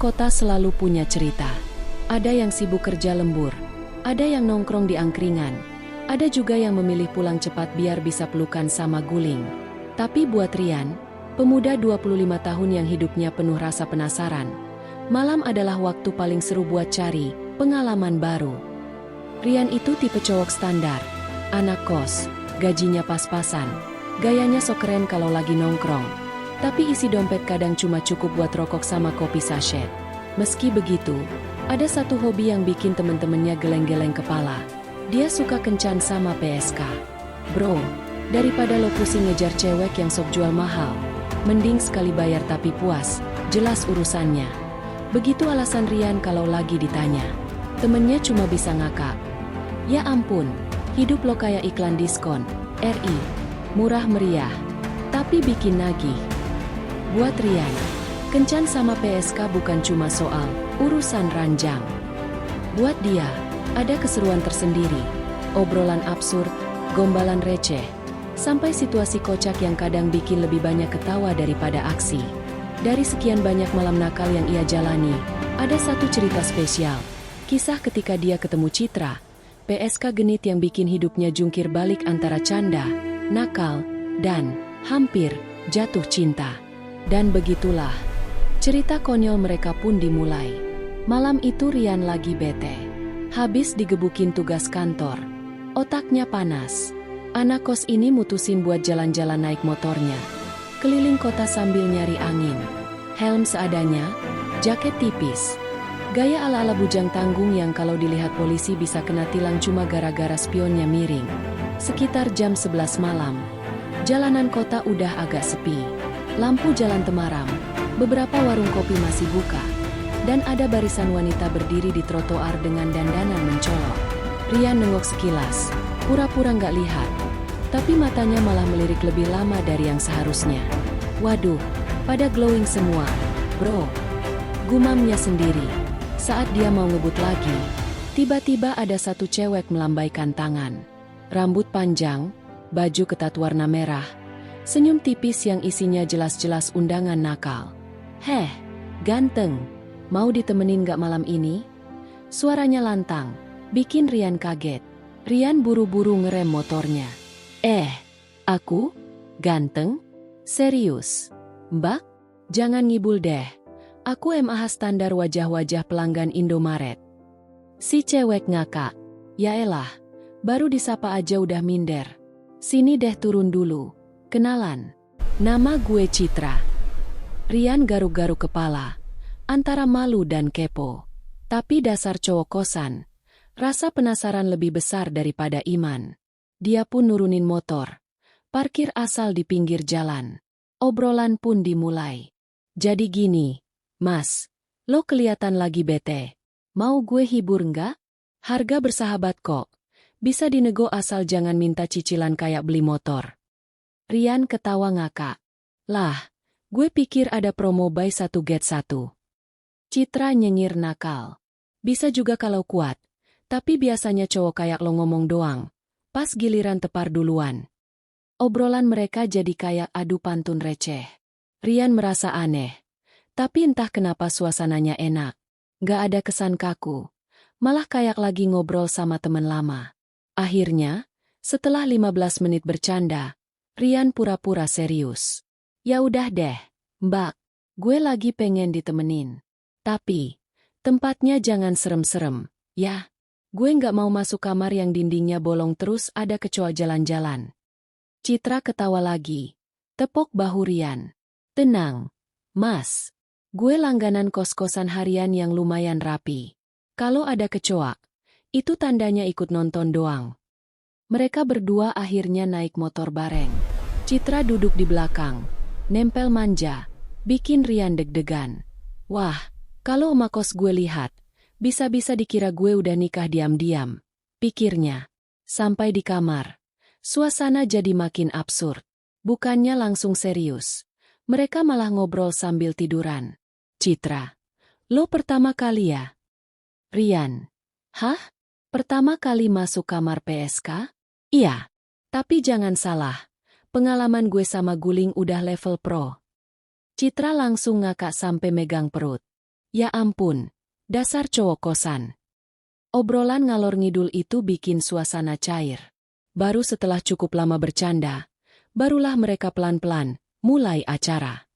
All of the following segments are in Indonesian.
kota selalu punya cerita. Ada yang sibuk kerja lembur, ada yang nongkrong di angkringan, ada juga yang memilih pulang cepat biar bisa pelukan sama guling. Tapi buat Rian, pemuda 25 tahun yang hidupnya penuh rasa penasaran, malam adalah waktu paling seru buat cari pengalaman baru. Rian itu tipe cowok standar, anak kos, gajinya pas-pasan, gayanya sok keren kalau lagi nongkrong. Tapi isi dompet kadang cuma cukup buat rokok sama kopi sachet. Meski begitu, ada satu hobi yang bikin temen-temennya geleng-geleng kepala. Dia suka kencan sama PSK. Bro, daripada lo pusing ngejar cewek yang sok jual mahal, mending sekali bayar tapi puas, jelas urusannya. Begitu alasan Rian kalau lagi ditanya. Temennya cuma bisa ngakak. Ya ampun, hidup lo kayak iklan diskon, RI, murah meriah, tapi bikin nagih. Buat Rian, kencan sama PSK bukan cuma soal urusan ranjang. Buat dia, ada keseruan tersendiri, obrolan absurd, gombalan receh, sampai situasi kocak yang kadang bikin lebih banyak ketawa daripada aksi. Dari sekian banyak malam nakal yang ia jalani, ada satu cerita spesial. Kisah ketika dia ketemu Citra, PSK genit yang bikin hidupnya jungkir balik antara canda, nakal, dan hampir jatuh cinta. Dan begitulah, cerita konyol mereka pun dimulai. Malam itu Rian lagi bete. Habis digebukin tugas kantor. Otaknya panas. Anak kos ini mutusin buat jalan-jalan naik motornya. Keliling kota sambil nyari angin. Helm seadanya, jaket tipis. Gaya ala-ala bujang tanggung yang kalau dilihat polisi bisa kena tilang cuma gara-gara spionnya miring. Sekitar jam 11 malam. Jalanan kota udah agak sepi. Lampu jalan temaram. Beberapa warung kopi masih buka. Dan ada barisan wanita berdiri di trotoar dengan dandanan mencolok. Rian nengok sekilas, pura-pura nggak lihat. Tapi matanya malah melirik lebih lama dari yang seharusnya. Waduh, pada glowing semua, bro. Gumamnya sendiri. Saat dia mau ngebut lagi, tiba-tiba ada satu cewek melambaikan tangan. Rambut panjang, baju ketat warna merah, senyum tipis yang isinya jelas-jelas undangan nakal. Heh, ganteng. Mau ditemenin gak malam ini? Suaranya lantang, bikin Rian kaget. Rian buru-buru ngerem motornya. Aku? Ganteng? Serius? Mbak? Jangan ngibul deh. Aku MAH standar wajah-wajah pelanggan Indomaret. Si cewek ngakak. Yaelah, baru disapa aja udah minder. Sini deh turun dulu. Kenalan. Nama gue Citra. Rian garuk-garuk kepala. Antara malu dan kepo. Tapi dasar cowok kosan, rasa penasaran lebih besar daripada iman. Dia pun nurunin motor. Parkir asal di pinggir jalan. Obrolan pun dimulai. Jadi gini, Mas, lo kelihatan lagi bete. Mau gue hibur nggak? Harga bersahabat kok. Bisa dinego asal jangan minta cicilan kayak beli motor. Rian ketawa ngakak. Lah, gue pikir ada promo buy 1 get 1. Citra nyengir nakal. Bisa juga kalau kuat, tapi biasanya cowok kayak lo ngomong doang. Pas giliran tepar duluan. Obrolan mereka jadi kayak adu pantun receh. Rian merasa aneh. Tapi entah kenapa suasananya enak. Gak ada kesan kaku. Malah kayak lagi ngobrol sama temen lama. Akhirnya, setelah 15 menit bercanda, Rian pura-pura serius. Ya udah deh, Mbak, gue lagi pengen ditemenin. Tapi, tempatnya jangan serem-serem, ya. Gue nggak mau masuk kamar yang dindingnya bolong terus ada kecoa jalan-jalan. Citra ketawa lagi. Tepok bahu Rian. Tenang, Mas. Gue langganan kos-kosan harian yang lumayan rapi. Kalau ada kecoa, itu tandanya ikut nonton doang. Mereka berdua akhirnya naik motor bareng. Citra duduk di belakang. Nempel manja. Bikin Rian deg-degan. Wah. Kalau emak kos gue lihat, bisa-bisa dikira gue udah nikah diam-diam. Pikirnya. Sampai di kamar. Suasana jadi makin absurd. Bukannya langsung serius. Mereka malah ngobrol sambil tiduran. Citra. Lo pertama kali ya? Rian. Hah? Pertama kali masuk kamar PSK? Iya. Tapi jangan salah. Pengalaman gue sama guling udah level pro. Citra langsung ngakak sampai megang perut. Ya ampun, dasar cowok kosan. Obrolan ngalor ngidul itu bikin suasana cair. Baru setelah cukup lama bercanda, barulah mereka pelan-pelan mulai acara.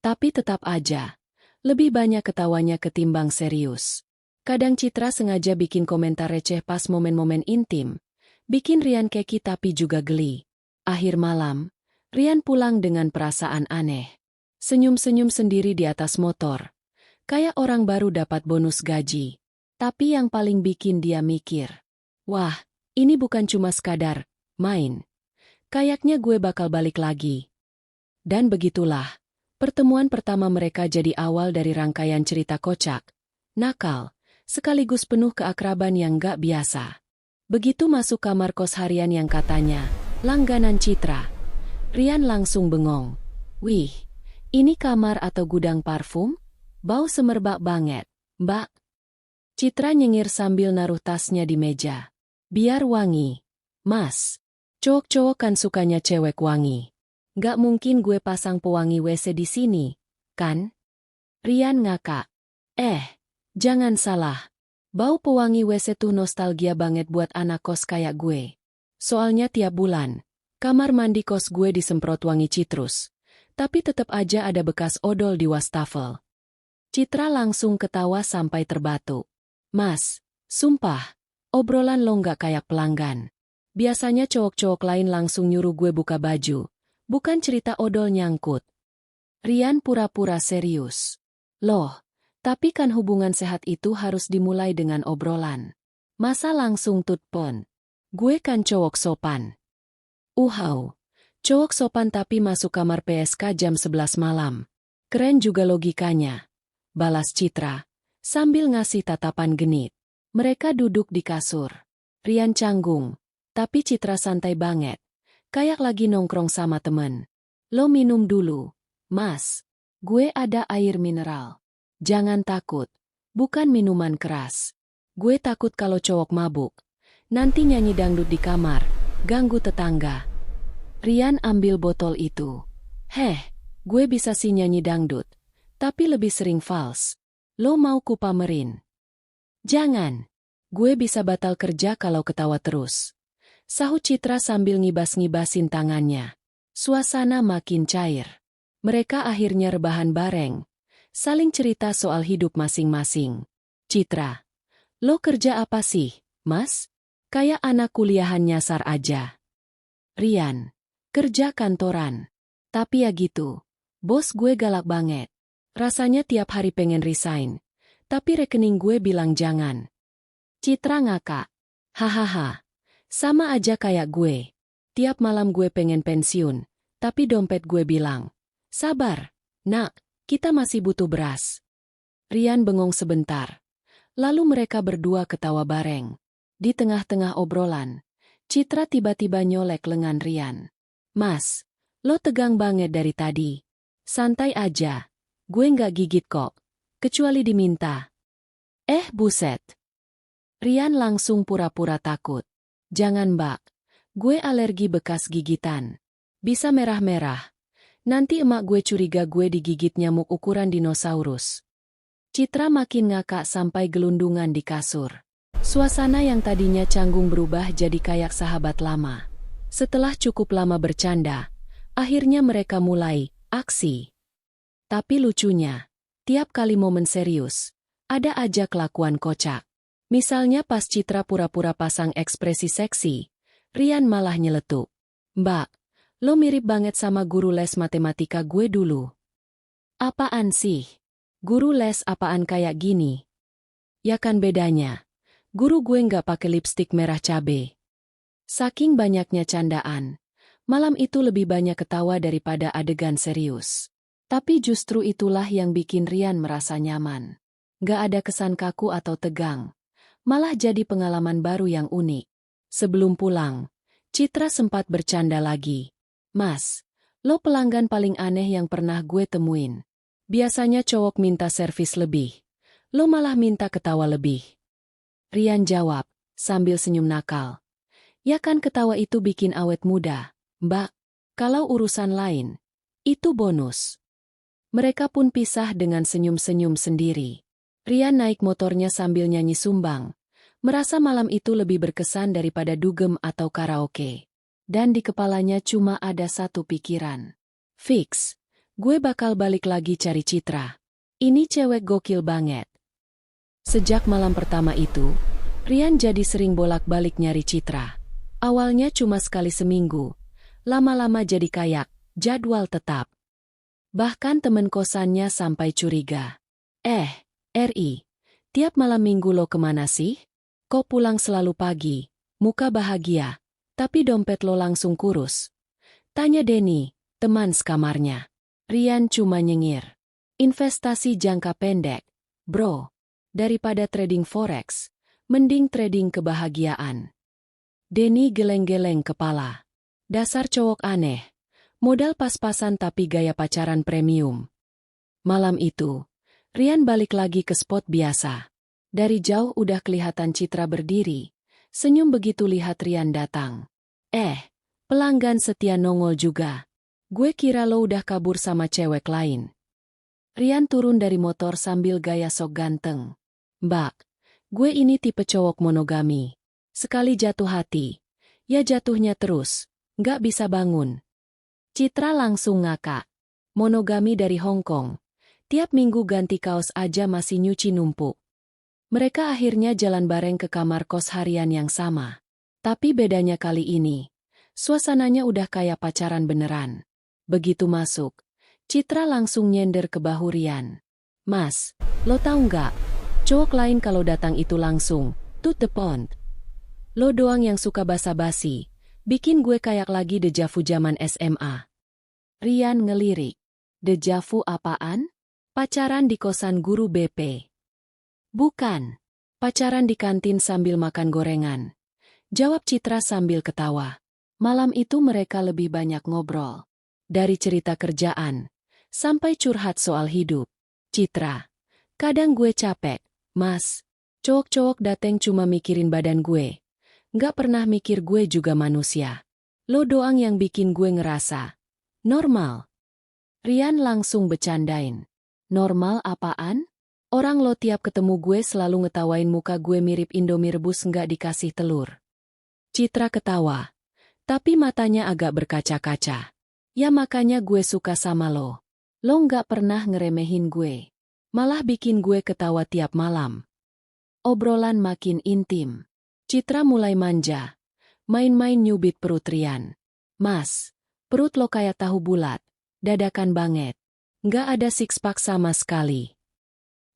Tapi tetap aja, lebih banyak ketawanya ketimbang serius. Kadang Citra sengaja bikin komentar receh pas momen-momen intim, bikin Rian keki tapi juga geli. Akhir malam, Rian pulang dengan perasaan aneh. Senyum-senyum sendiri di atas motor. Kayak orang baru dapat bonus gaji. Tapi yang paling bikin dia mikir, wah, ini bukan cuma sekadar main. Kayaknya gue bakal balik lagi. Dan begitulah, pertemuan pertama mereka jadi awal dari rangkaian cerita kocak, nakal, sekaligus penuh keakraban yang gak biasa. Begitu masuk kamar kos harian yang katanya langganan Citra, Rian langsung bengong. Wih, ini kamar atau gudang parfum? Bau semerbak banget, Mbak. Citra nyengir sambil naruh tasnya di meja. Biar wangi. Mas, cowok-cowok kan sukanya cewek wangi. Gak mungkin gue pasang pewangi WC di sini, kan? Rian ngakak. Jangan salah. Bau pewangi WC tuh nostalgia banget buat anak kos kayak gue. Soalnya tiap bulan, kamar mandi kos gue disemprot wangi citrus. Tapi tetap aja ada bekas odol di wastafel. Citra langsung ketawa sampai terbatu. Mas, sumpah, obrolan lo nggak kayak pelanggan. Biasanya cowok-cowok lain langsung nyuruh gue buka baju, bukan cerita odol nyangkut. Rian pura-pura serius. Loh, tapi kan hubungan sehat itu harus dimulai dengan obrolan. Masa langsung tutpon? Gue kan cowok sopan. Uhau, cowok sopan tapi masuk kamar PSK jam 11 malam. Keren juga logikanya. Balas Citra, sambil ngasih tatapan genit. Mereka duduk di kasur. Rian canggung, tapi Citra santai banget. Kayak lagi nongkrong sama temen. Lo minum dulu, Mas. Gue ada air mineral. Jangan takut, bukan minuman keras. Gue takut kalau cowok mabuk. Nanti nyanyi dangdut di kamar, ganggu tetangga. Rian ambil botol itu. Gue bisa sih nyanyi dangdut. Tapi lebih sering fals. Lo mau ku pamerin? Jangan. Gue bisa batal kerja kalau ketawa terus. Sahut Citra sambil ngibas-ngibasin tangannya. Suasana makin cair. Mereka akhirnya rebahan bareng. Saling cerita soal hidup masing-masing. Citra. Lo kerja apa sih, Mas? Kayak anak kuliahan nyasar aja. Rian. Kerja kantoran. Tapi ya gitu. Bos gue galak banget. Rasanya tiap hari pengen resign. Tapi rekening gue bilang jangan. Citra ngakak. Hahaha. Sama aja kayak gue. Tiap malam gue pengen pensiun. Tapi dompet gue bilang. Sabar, nak, kita masih butuh beras. Rian bengong sebentar. Lalu mereka berdua ketawa bareng. Di tengah-tengah obrolan, Citra tiba-tiba nyolek lengan Rian. Mas, lo tegang banget dari tadi. Santai aja. Gue nggak gigit kok, kecuali diminta. Buset. Rian langsung pura-pura takut. Jangan Mbak, gue alergi bekas gigitan. Bisa merah-merah. Nanti emak gue curiga gue digigit nyamuk ukuran dinosaurus. Citra makin ngakak sampai gelundungan di kasur. Suasana yang tadinya canggung berubah jadi kayak sahabat lama. Setelah cukup lama bercanda, akhirnya mereka mulai aksi. Tapi lucunya, tiap kali momen serius, ada aja kelakuan kocak. Misalnya pas Citra pura-pura pasang ekspresi seksi, Rian malah nyeletuk. Mbak, lo mirip banget sama guru les matematika gue dulu. Apaan sih? Guru les apaan kayak gini? Ya kan bedanya. Guru gue nggak pakai lipstik merah cabe. Saking banyaknya candaan, malam itu lebih banyak ketawa daripada adegan serius. Tapi justru itulah yang bikin Rian merasa nyaman. Gak ada kesan kaku atau tegang. Malah jadi pengalaman baru yang unik. Sebelum pulang, Citra sempat bercanda lagi. Mas, lo pelanggan paling aneh yang pernah gue temuin. Biasanya cowok minta servis lebih. Lo malah minta ketawa lebih. Rian jawab, sambil senyum nakal. Ya kan ketawa itu bikin awet muda, Mbak. Kalau urusan lain, itu bonus. Mereka pun pisah dengan senyum-senyum sendiri. Rian naik motornya sambil nyanyi sumbang. Merasa malam itu lebih berkesan daripada dugem atau karaoke. Dan di kepalanya cuma ada satu pikiran. Fix, gue bakal balik lagi cari Citra. Ini cewek gokil banget. Sejak malam pertama itu, Rian jadi sering bolak-balik nyari Citra. Awalnya cuma sekali seminggu, lama-lama jadi kayak jadwal tetap. Bahkan temen kosannya sampai curiga. Ri, tiap malam minggu lo kemana sih? Kok pulang selalu pagi, muka bahagia, tapi dompet lo langsung kurus? Tanya Denny, teman sekamarnya. Rian cuma nyengir. Investasi jangka pendek, bro. Daripada trading forex, mending trading kebahagiaan. Denny geleng-geleng kepala. Dasar cowok aneh. Modal pas-pasan tapi gaya pacaran premium. Malam itu, Rian balik lagi ke spot biasa. Dari jauh udah kelihatan Citra berdiri. Senyum begitu lihat Rian datang. Pelanggan setia nongol juga. Gue kira lo udah kabur sama cewek lain. Rian turun dari motor sambil gaya sok ganteng. Mbak, gue ini tipe cowok monogami. Sekali jatuh hati, ya jatuhnya terus, nggak bisa bangun. Citra langsung ngakak. Monogami dari Hong Kong. Tiap minggu ganti kaos aja masih nyuci numpuk. Mereka akhirnya jalan bareng ke kamar kos harian yang sama. Tapi bedanya kali ini, suasananya udah kayak pacaran beneran. Begitu masuk, Citra langsung nyender ke bahu Rian. Mas, lo tahu nggak? Cowok lain kalau datang itu langsung, to the point. Lo doang yang suka basa-basi, bikin gue kayak lagi dejavu zaman SMA. Rian ngelirik. Dejavu apaan? Pacaran di kosan guru BP. Bukan. Pacaran di kantin sambil makan gorengan. Jawab Citra sambil ketawa. Malam itu mereka lebih banyak ngobrol. Dari cerita kerjaan, sampai curhat soal hidup. Citra. Kadang gue capek, Mas. Cowok-cowok dateng cuma mikirin badan gue. Nggak pernah mikir gue juga manusia. Lo doang yang bikin gue ngerasa normal. Rian langsung bercandain. Normal apaan? Orang lo tiap ketemu gue selalu ngetawain muka gue mirip Indomie rebus nggak dikasih telur. Citra ketawa. Tapi matanya agak berkaca-kaca. Ya makanya gue suka sama lo. Lo nggak pernah ngeremehin gue. Malah bikin gue ketawa tiap malam. Obrolan makin intim. Citra mulai manja. Main-main nyubit perut Rian. Mas, perut lo kayak tahu bulat. Dadakan banget. Nggak ada six-pack sama sekali.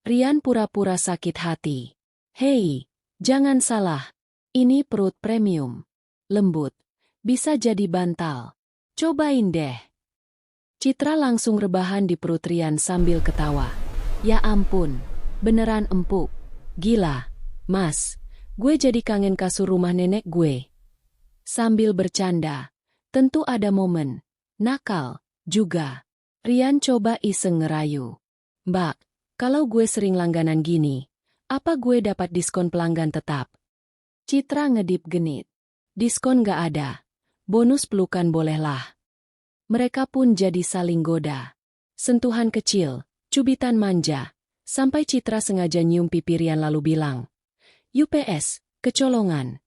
Rian pura-pura sakit hati. Hei, jangan salah. Ini perut premium. Lembut. Bisa jadi bantal. Cobain deh. Citra langsung rebahan di perut Rian sambil ketawa. Ya ampun, beneran empuk. Gila, Mas. Gue jadi kangen kasur rumah nenek gue. Sambil bercanda, tentu ada momen nakal juga. Rian coba iseng ngerayu. Mbak, kalau gue sering langganan gini, apa gue dapat diskon pelanggan tetap? Citra ngedip genit. Diskon gak ada. Bonus pelukan bolehlah. Mereka pun jadi saling goda. Sentuhan kecil, cubitan manja, sampai Citra sengaja nyium pipi Rian lalu bilang, UPS, kecolongan.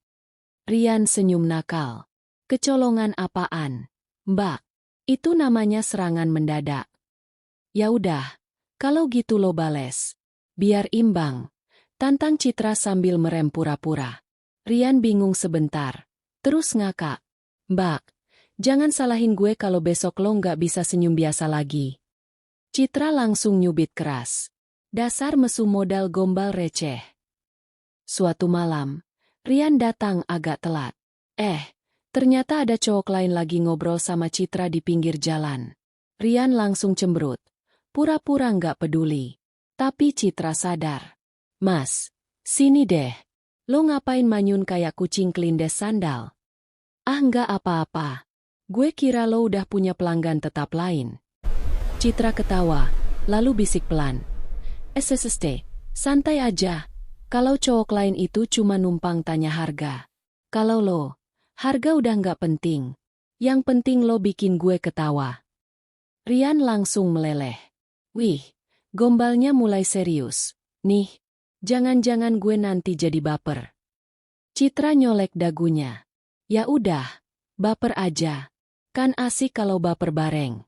Rian senyum nakal. Kecolongan apaan? Mbak, itu namanya serangan mendadak. Ya udah, kalau gitu lo bales. Biar imbang. Tantang Citra sambil merem pura-pura. Rian bingung sebentar. Terus ngakak. Mbak, jangan salahin gue kalau besok lo nggak bisa senyum biasa lagi. Citra langsung nyubit keras. Dasar mesum modal gombal receh. Suatu malam, Rian datang agak telat. Ternyata ada cowok lain lagi ngobrol sama Citra di pinggir jalan. Rian langsung cemberut. Pura-pura nggak peduli. Tapi Citra sadar. Mas, sini deh. Lo ngapain manyun kayak kucing kelindes sandal? Ah nggak apa-apa. Gue kira lo udah punya pelanggan tetap lain. Citra ketawa, lalu bisik pelan. SSST, santai aja. Kalau cowok lain itu cuma numpang tanya harga. Kalau lo, harga udah nggak penting. Yang penting lo bikin gue ketawa. Rian langsung meleleh. Wih, gombalnya mulai serius. Nih, jangan-jangan gue nanti jadi baper. Citra nyolek dagunya. Ya udah, baper aja. Kan asik kalau baper bareng.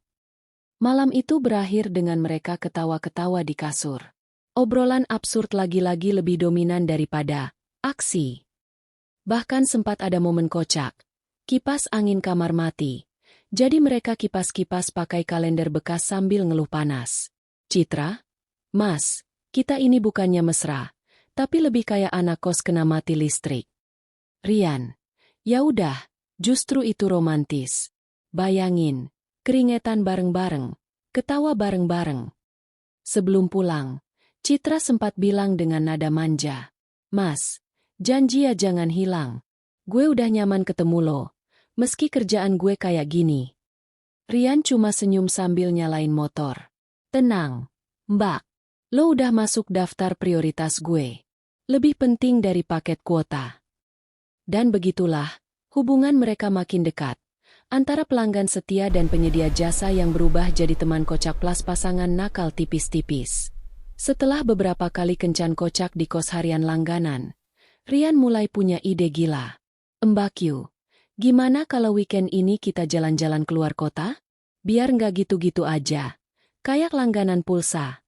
Malam itu berakhir dengan mereka ketawa-ketawa di kasur. Obrolan absurd lagi-lagi lebih dominan daripada aksi. Bahkan sempat ada momen kocak. Kipas angin kamar mati. Jadi mereka kipas-kipas pakai kalender bekas sambil ngeluh panas. Citra? Mas, kita ini bukannya mesra, tapi lebih kayak anak kos kena mati listrik. Rian. Ya udah, justru itu romantis. Bayangin, keringetan bareng-bareng, ketawa bareng-bareng. Sebelum pulang, Citra sempat bilang dengan nada manja. Mas, janji ya jangan hilang. Gue udah nyaman ketemu lo, meski kerjaan gue kayak gini. Rian cuma senyum sambil nyalain motor. Tenang, Mbak. Lo udah masuk daftar prioritas gue. Lebih penting dari paket kuota. Dan begitulah, hubungan mereka makin dekat. Antara pelanggan setia dan penyedia jasa yang berubah jadi teman kocak plus pasangan nakal tipis-tipis. Setelah beberapa kali kencan kocak di kos harian langganan, Rian mulai punya ide gila. Mbak Q, gimana kalau weekend ini kita jalan-jalan keluar kota? Biar nggak gitu-gitu aja. Kayak langganan pulsa.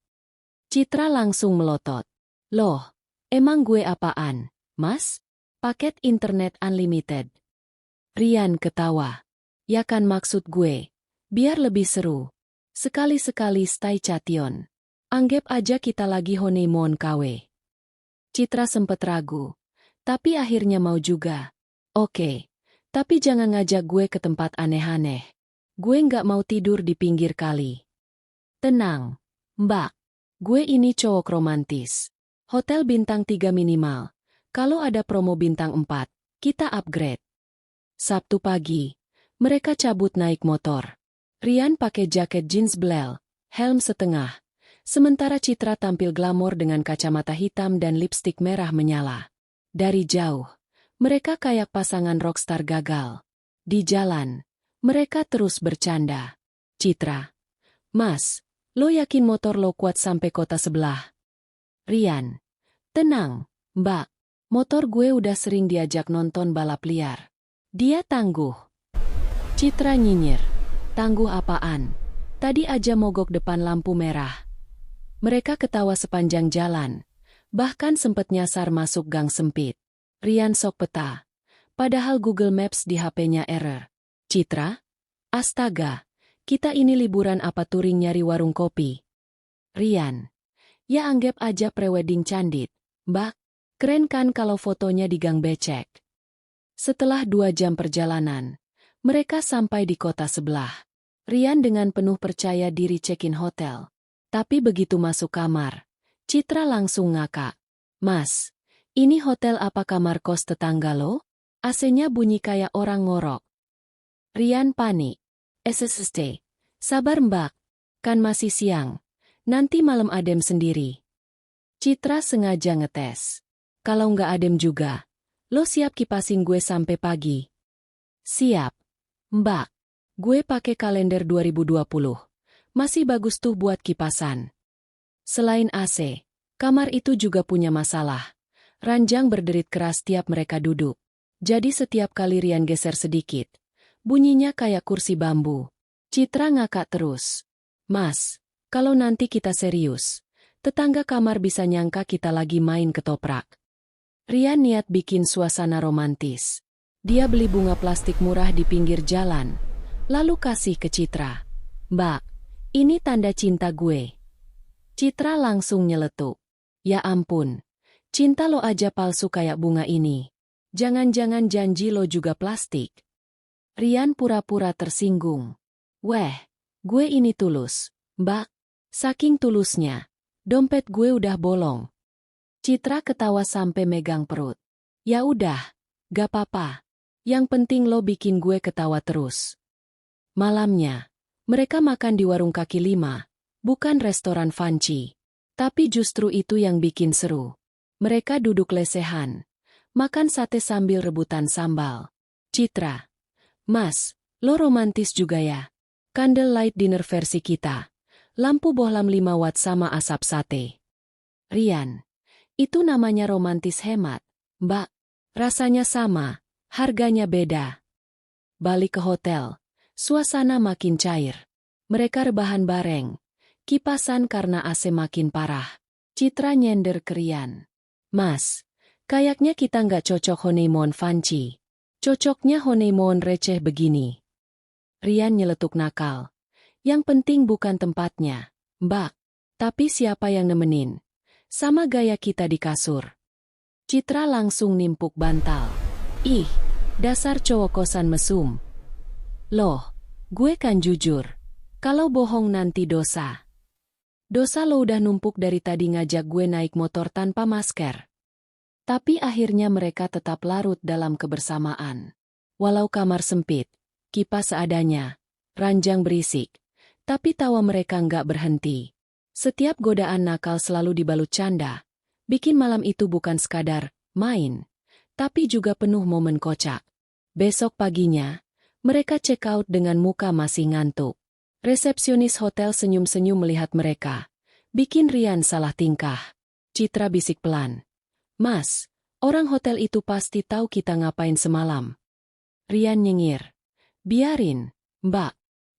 Citra langsung melotot. Loh, emang gue apaan, Mas? Paket internet unlimited. Rian ketawa. Ya kan maksud gue. Biar lebih seru. Sekali-sekali stay chation. Anggap aja kita lagi honeymoon KW. Citra sempet ragu. Tapi akhirnya mau juga. Oke. Tapi jangan ngajak gue ke tempat aneh-aneh. Gue nggak mau tidur di pinggir kali. Tenang, Mbak. Gue ini cowok romantis. Hotel bintang 3 minimal. Kalau ada promo bintang 4, kita upgrade. Sabtu pagi, mereka cabut naik motor. Rian pakai jaket jeans blel, helm setengah. Sementara Citra tampil glamor dengan kacamata hitam dan lipstik merah menyala. Dari jauh, mereka kayak pasangan rockstar gagal. Di jalan, mereka terus bercanda. Citra, Mas, lo yakin motor lo kuat sampai kota sebelah? Rian, tenang, Mbak. Motor gue udah sering diajak nonton balap liar. Dia tangguh. Citra nyinyir. Tangguh apaan? Tadi aja mogok depan lampu merah. Mereka ketawa sepanjang jalan. Bahkan sempet nyasar masuk gang sempit. Rian sok peta. Padahal Google Maps di HP-nya error. Citra? Astaga, kita ini liburan apa touring nyari warung kopi? Rian. Ya anggap aja prewedding candid, Mbak. Keren kan kalau fotonya di gang becek. Setelah 2 jam perjalanan, mereka sampai di kota sebelah. Rian dengan penuh percaya diri check-in hotel. Tapi begitu masuk kamar, Citra langsung ngakak. Mas, ini hotel apa kamar kos tetangga lo? AC-nya bunyi kayak orang ngorok. Rian panik. SSST. Sabar Mbak, kan masih siang. Nanti malam adem sendiri. Citra sengaja ngetes. Kalau nggak adem juga, lo siap kipasin gue sampai pagi? Siap. Mbak, gue pakai kalender 2020. Masih bagus tuh buat kipasan. Selain AC, kamar itu juga punya masalah. Ranjang berderit keras tiap mereka duduk. Jadi setiap kali Rian geser sedikit, bunyinya kayak kursi bambu. Citra ngakak terus. Mas, kalau nanti kita serius, tetangga kamar bisa nyangka kita lagi main ketoprak. Rian niat bikin suasana romantis. Dia beli bunga plastik murah di pinggir jalan, lalu kasih ke Citra. Mbak, ini tanda cinta gue. Citra langsung nyeletuk. Ya ampun, cinta lo aja palsu kayak bunga ini. Jangan-jangan janji lo juga plastik. Rian pura-pura tersinggung. Weh, gue ini tulus, Mbak. Saking tulusnya, dompet gue udah bolong. Citra ketawa sampai megang perut. Ya udah, gak apa-apa. Yang penting lo bikin gue ketawa terus. Malamnya, mereka makan di warung kaki 5, bukan restoran fancy. Tapi justru itu yang bikin seru. Mereka duduk lesehan, makan sate sambil rebutan sambal. Citra, Mas, lo romantis juga ya. Candlelight dinner versi kita. Lampu bohlam 5 watt sama asap sate. Rian. Itu namanya romantis hemat, Mbak. Rasanya sama, harganya beda. Balik ke hotel. Suasana makin cair. Mereka rebahan bareng. Kipasan karena AC makin parah. Citra nyender ke Rian. Mas, kayaknya kita nggak cocok honeymoon fancy. Cocoknya honeymoon receh begini. Rian nyeletuk nakal. Yang penting bukan tempatnya, Mbak. Tapi siapa yang nemenin? Sama gaya kita di kasur. Citra langsung nimpuk bantal. Ih, dasar cowok kosan mesum. Loh, gue kan jujur. Kalau bohong nanti dosa. Dosa lo udah numpuk dari tadi ngajak gue naik motor tanpa masker. Tapi akhirnya mereka tetap larut dalam kebersamaan. Walau kamar sempit, kipas seadanya, ranjang berisik. Tapi tawa mereka nggak berhenti. Setiap godaan nakal selalu dibalut canda. Bikin malam itu bukan sekadar main, tapi juga penuh momen kocak. Besok paginya, mereka check out dengan muka masih ngantuk. Resepsionis hotel senyum-senyum melihat mereka. Bikin Rian salah tingkah. Citra bisik pelan. Mas, orang hotel itu pasti tahu kita ngapain semalam. Rian nyengir. Biarin, Mbak.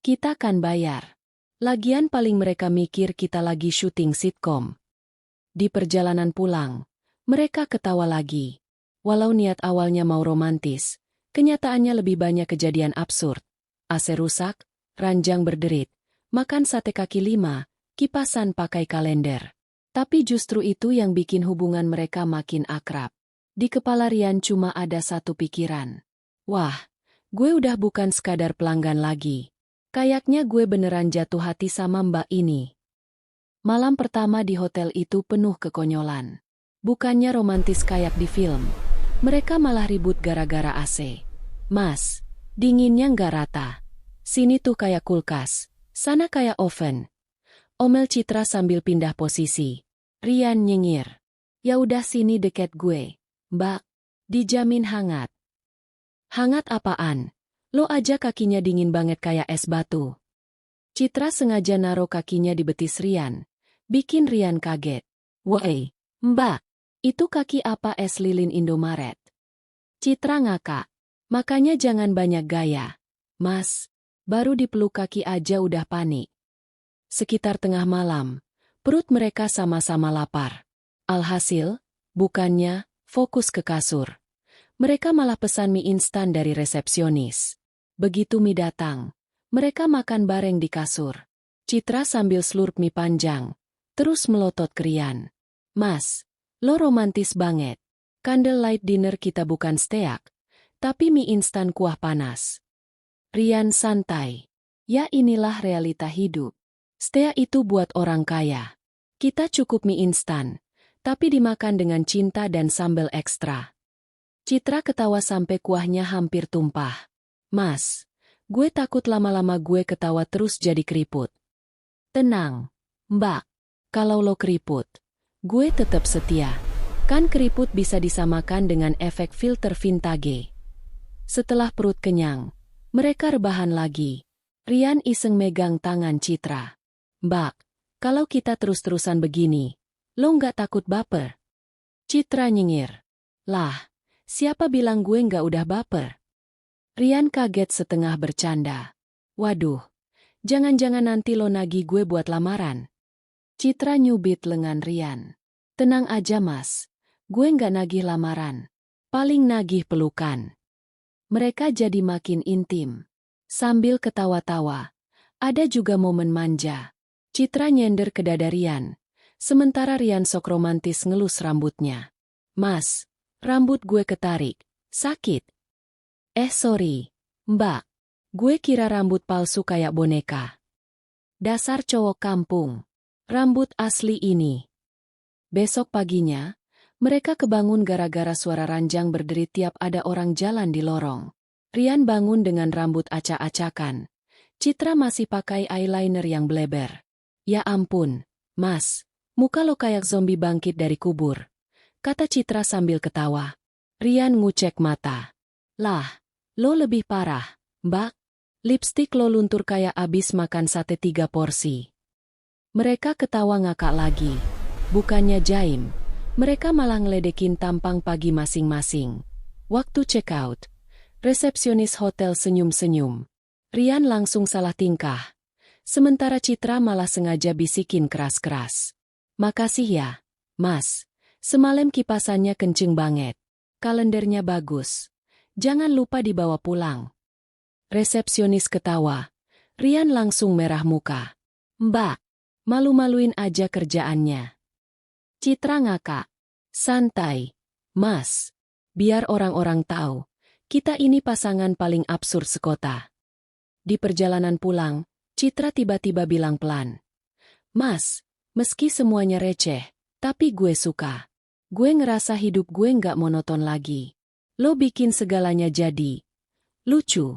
Kita kan bayar. Lagian paling mereka mikir kita lagi syuting sitkom. Di perjalanan pulang, mereka ketawa lagi. Walau niat awalnya mau romantis, kenyataannya lebih banyak kejadian absurd. AC rusak, ranjang berderit, makan sate kaki 5, kipasan pakai kalender. Tapi justru itu yang bikin hubungan mereka makin akrab. Di kepala Rian cuma ada satu pikiran. Wah, gue udah bukan sekadar pelanggan lagi. Kayaknya gue beneran jatuh hati sama Mbak ini. Malam pertama di hotel itu penuh kekonyolan. Bukannya romantis kayak di film. Mereka malah ribut gara-gara AC. Mas, dinginnya nggak rata. Sini tuh kayak kulkas, sana kayak oven. Omel Citra sambil pindah posisi. Rian nyengir. Ya udah sini deket gue, Mbak. Dijamin hangat. Hangat apaan? Lo aja kakinya dingin banget kayak es batu. Citra sengaja naruh kakinya di betis Rian. Bikin Rian kaget. Woi, Mbak, itu kaki apa es lilin Indomaret? Citra ngakak. Makanya jangan banyak gaya. Mas, baru dipeluk kaki aja udah panik. Sekitar tengah malam, perut mereka sama-sama lapar. Alhasil, bukannya fokus ke kasur. Mereka malah pesan mie instan dari resepsionis. Begitu mie datang, mereka makan bareng di kasur. Citra sambil slurp mie panjang, terus melotot ke Rian. Mas, lo romantis banget. Candlelight dinner kita bukan steak, tapi mie instan kuah panas. Rian santai. Ya inilah realita hidup. Steak itu buat orang kaya. Kita cukup mie instan, tapi dimakan dengan cinta dan sambal ekstra. Citra ketawa sampai kuahnya hampir tumpah. Mas, gue takut lama-lama gue ketawa terus jadi keriput. Tenang, Mbak. Kalau lo keriput, gue tetap setia. Kan keriput bisa disamakan dengan efek filter vintage. Setelah perut kenyang, mereka rebahan lagi. Rian iseng megang tangan Citra. Mbak, kalau kita terus-terusan begini, lo nggak takut baper? Citra nyengir. Lah, siapa bilang gue nggak udah baper? Rian kaget setengah bercanda. Waduh, jangan-jangan nanti lo nagih gue buat lamaran. Citra nyubit lengan Rian. Tenang aja mas, gue nggak nagih lamaran. Paling nagih pelukan. Mereka jadi makin intim. Sambil ketawa-tawa, ada juga momen manja. Citra nyender ke dada Rian, sementara Rian sok romantis ngelus rambutnya. Mas, rambut gue ketarik, sakit. Sorry, Mbak. Gue kira rambut palsu kayak boneka. Dasar cowok kampung. Rambut asli ini. Besok paginya, mereka kebangun gara-gara suara ranjang berderit tiap ada orang jalan di lorong. Rian bangun dengan rambut acak-acakan. Citra masih pakai eyeliner yang bleber. Ya ampun, Mas. Muka lo kayak zombie bangkit dari kubur. Kata Citra sambil ketawa. Rian ngucek mata. Lah. Lo lebih parah, Mbak. Lipstik lo luntur kayak abis makan sate 3 porsi. Mereka ketawa ngakak lagi. Bukannya jaim, mereka malah ngeledekin tampang pagi masing-masing. Waktu check out, resepsionis hotel senyum-senyum. Rian langsung salah tingkah. Sementara Citra malah sengaja bisikin keras-keras. "Makasih ya, Mas. Semalam kipasannya kenceng banget. Kalendernya bagus. Jangan lupa dibawa pulang." Resepsionis ketawa. Rian langsung merah muka. "Mbak, malu-maluin aja kerjaannya." Citra ngakak. "Santai, Mas. Biar orang-orang tahu, kita ini pasangan paling absurd sekota." Di perjalanan pulang, Citra tiba-tiba bilang pelan, "Mas, meski semuanya receh, tapi gue suka. Gue ngerasa hidup gue nggak monoton lagi. Lo bikin segalanya jadi lucu."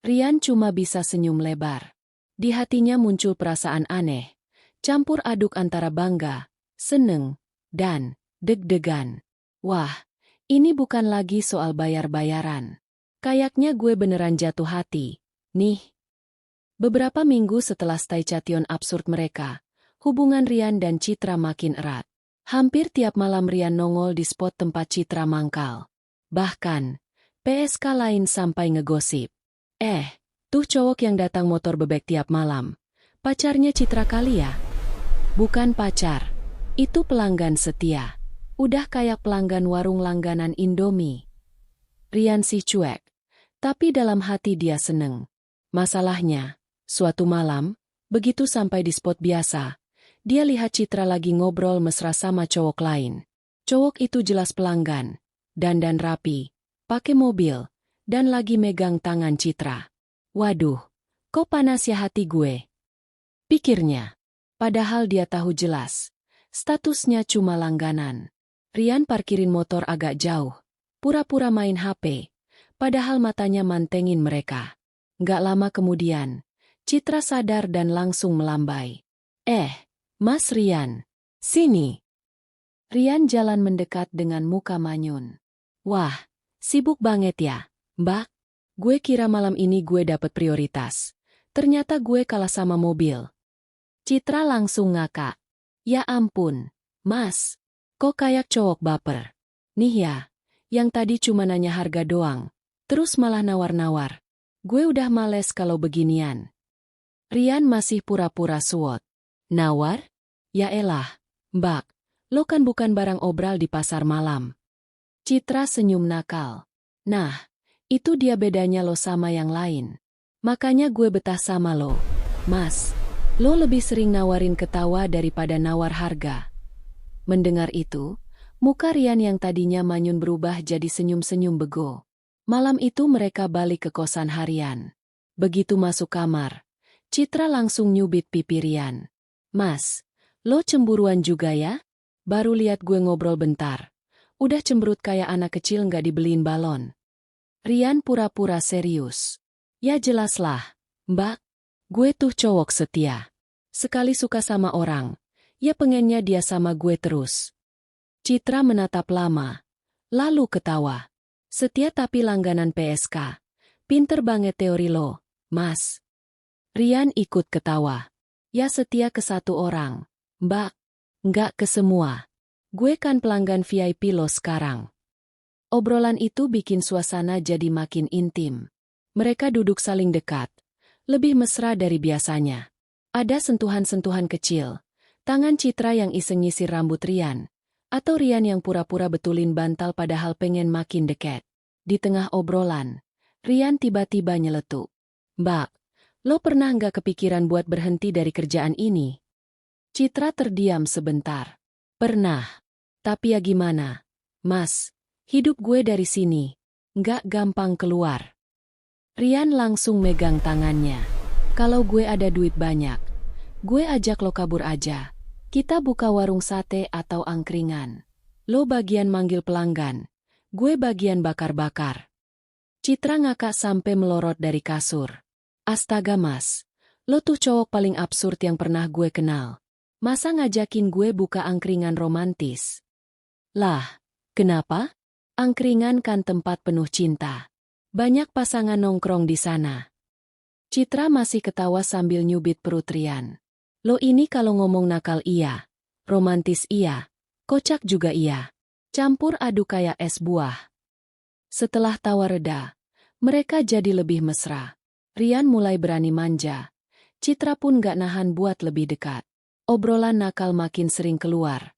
Rian cuma bisa senyum lebar. Di hatinya muncul perasaan aneh, campur aduk antara bangga, seneng, dan deg-degan. Wah, ini bukan lagi soal bayar-bayaran. Kayaknya gue beneran jatuh hati, nih. Beberapa minggu setelah station absurd mereka, hubungan Rian dan Citra makin erat. Hampir tiap malam Rian nongol di spot tempat Citra mangkal. Bahkan, PSK lain sampai ngegosip. Tuh cowok yang datang motor bebek tiap malam. Pacarnya Citra kali ya?" "Bukan pacar. Itu pelanggan setia. Udah kayak pelanggan warung langganan Indomie." Rian sih cuek. Tapi dalam hati dia seneng. Masalahnya, suatu malam, begitu sampai di spot biasa, dia lihat Citra lagi ngobrol mesra sama cowok lain. Cowok itu jelas pelanggan, dandan rapi, pakai mobil, dan lagi megang tangan Citra. "Waduh, kok panas ya hati gue?" pikirnya. Padahal dia tahu jelas, statusnya cuma langganan. Rian parkirin motor agak jauh, pura-pura main HP, padahal matanya mantengin mereka. Nggak lama kemudian, Citra sadar dan langsung melambai. Mas Rian, sini." Rian jalan mendekat dengan muka manyun. "Wah, sibuk banget ya, Mbak? Gue kira malam ini gue dapet prioritas. Ternyata gue kalah sama mobil." Citra langsung ngakak. "Ya ampun, Mas. Kok kayak cowok baper? Nih ya, yang tadi cuma nanya harga doang, terus malah nawar-nawar. Gue udah males kalau beginian." Rian masih pura-pura suwot. "Nawar? Ya elah, Mbak, lo kan bukan barang obral di pasar malam." Citra senyum nakal. "Nah, itu dia bedanya lo sama yang lain. Makanya gue betah sama lo, Mas. Lo lebih sering nawarin ketawa daripada nawar harga." Mendengar itu, muka Rian yang tadinya manyun berubah jadi senyum-senyum bego. Malam itu mereka balik ke kosan harian. Begitu masuk kamar, Citra langsung nyubit pipi Rian. "Mas, lo cemburuan juga ya? Baru lihat gue ngobrol bentar. Udah cemberut kayak anak kecil nggak dibeliin balon." Rian pura-pura serius. "Ya jelaslah, Mbak. Gue tuh cowok setia. Sekali suka sama orang, ya pengennya dia sama gue terus." Citra menatap lama, lalu ketawa. "Setia tapi langganan PSK. Pinter banget teori lo, Mas." Rian ikut ketawa. "Ya setia ke satu orang, Mbak. Nggak ke semua. Gue kan pelanggan VIP lo sekarang." Obrolan itu bikin suasana jadi makin intim. Mereka duduk saling dekat, lebih mesra dari biasanya. Ada sentuhan-sentuhan kecil, tangan Citra yang iseng nyisir rambut Rian, atau Rian yang pura-pura betulin bantal padahal pengen makin dekat. Di tengah obrolan, Rian tiba-tiba nyeletuk. "Mbak, lo pernah nggak kepikiran buat berhenti dari kerjaan ini?" Citra terdiam sebentar. "Pernah. Tapi ya gimana, Mas? Hidup gue dari sini nggak gampang keluar." Rian langsung megang tangannya. "Kalau gue ada duit banyak, gue ajak lo kabur aja. Kita buka warung sate atau angkringan. Lo bagian manggil pelanggan, gue bagian bakar-bakar." Citra ngakak sampai melorot dari kasur. "Astaga Mas, lo tuh cowok paling absurd yang pernah gue kenal. Masa ngajakin gue buka angkringan romantis?" "Lah, kenapa? Angkringan kan tempat penuh cinta. Banyak pasangan nongkrong di sana." Citra masih ketawa sambil nyubit perut Rian. "Lo ini kalau ngomong nakal iya, Romantis iya, kocak juga iya. Campur aduk kayak es buah. Setelah tawa reda, mereka jadi lebih mesra. Rian mulai berani manja. Citra pun gak nahan buat lebih dekat. Obrolan nakal makin sering keluar,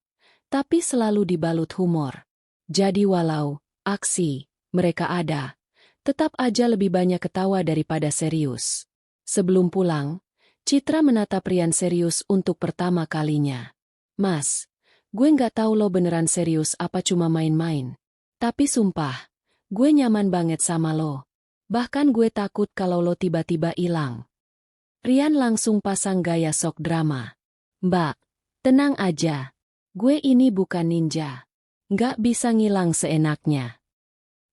tapi selalu dibalut humor. Jadi walau aksi mereka ada, tetap aja lebih banyak ketawa daripada serius. Sebelum pulang, Citra menatap Rian serius untuk pertama kalinya. Mas, gue nggak tahu lo beneran serius apa cuma main-main. Tapi sumpah, gue nyaman banget sama lo. Bahkan gue takut kalau lo tiba-tiba hilang. Rian langsung pasang gaya sok drama. Mbak, tenang aja. Gue ini bukan ninja. Nggak bisa ngilang seenaknya.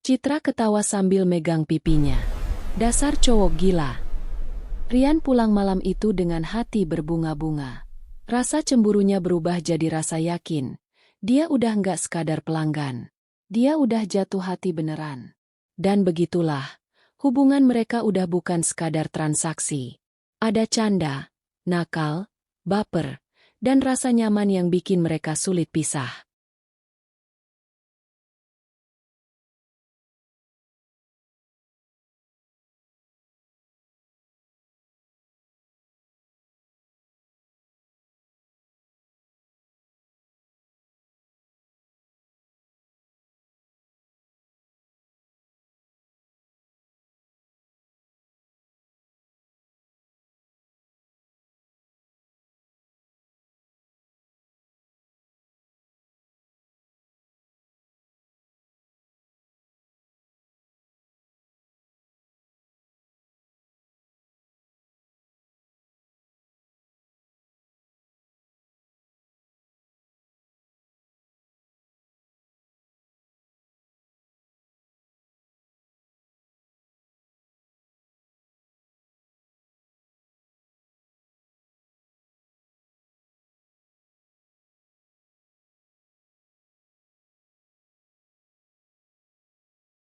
Citra ketawa sambil megang pipinya. Dasar cowok gila. Rian pulang malam itu dengan hati berbunga-bunga. Rasa cemburunya berubah jadi rasa yakin. Dia udah nggak sekadar pelanggan. Dia udah jatuh hati beneran. Dan begitulah, hubungan mereka udah bukan sekadar transaksi. Ada canda, nakal, baper, dan rasa nyaman yang bikin mereka sulit pisah.